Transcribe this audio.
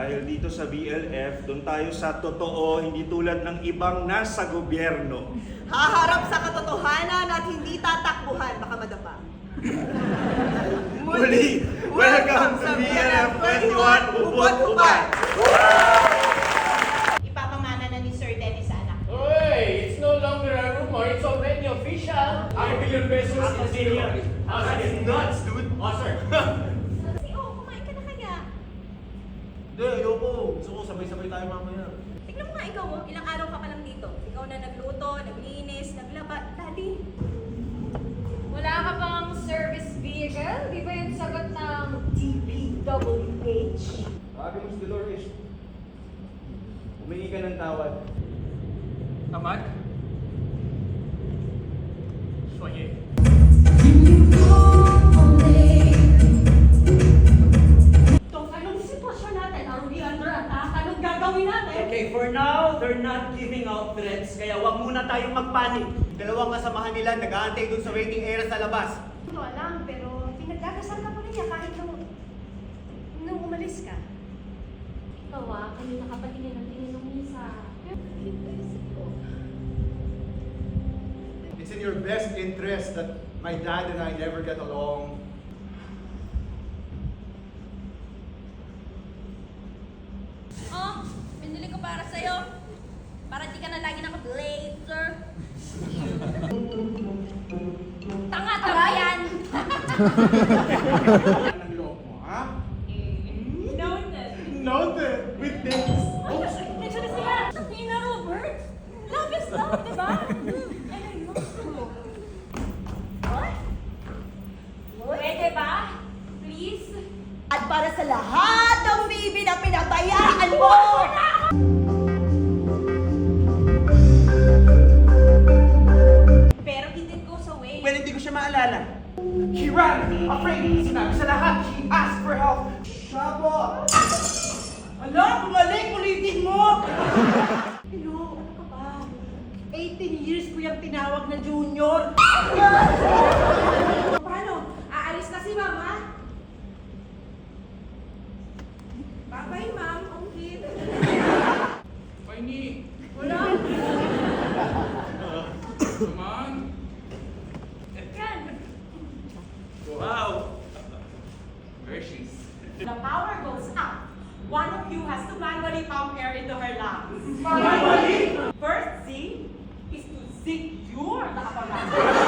Dahil dito sa BLF, doon tayo sa totoo, hindi tulad ng ibang nasa gobyerno. Haharap sa katotohanan at hindi tatakbuhan, baka madapa. Muli, welcome sa BLF 21 Hubot-Hubad! Ipapamana na ni Sir Dennis sa anak. Hey, it's no longer a rumor, it's already official. 5 million pesos is zero. That is nuts, dude. Oh, sir. Kumain ka na kaya? Hindi, ayoko. Gusto ko sabay-sabay tayo mamaya. Tignan mo nga ikaw, ilang araw ka pa lang dito. Ikaw na nagluto, naglinis, naglaba. Daddy, Wala ka pang service vehicle? Di ba yung sagot ng DPWH? Sabi mo si Dolores, humingi ka ng tawad. Tamad? Soye. itong anong sitwasyon natin? Are we under attack? Anong gagawin natin? Okay, for now, they're not giving out threats, kaya wag muna tayong magpanik. Dalawang kasamahan nila nag-aantay dun sa waiting area sa labas. Hindi ko alam, pero pinagdadasal ka pa rin niya kahit nung umalis ka. Ikaw kanina ka pa tingin ng tingin ng misa. It's in your best interest that my dad and I never get along. Oh, pinili ko para sa'yo. Para di ka na lagi naka-blazer. Tanga yan! Anong loob mo, ha? Noted. Noted! With this! Oh, next na sila! Ina Robert! Love is love, diba? Ano yun? What? Pwede ba? Please? At para sa lahat ng Phoebe na pinabayaan mo! Pero it didn't go so way. Well, hindi ko siya maalala. She ran, afraid, sinabi sa lahat, she asked for help. Shabo! Ala, bumalik, ulitin mo! Hello, ano ka ba? 18 years ko yung tinawag na junior. Paano? Aalis na si Mama? Bye-bye, ma'am. Okay. Paini. Wala. Come on. Wow. Hershey's. The power goes up. One of you has to manually pump air into her lungs. Manually? First Z is to secure the apparatus.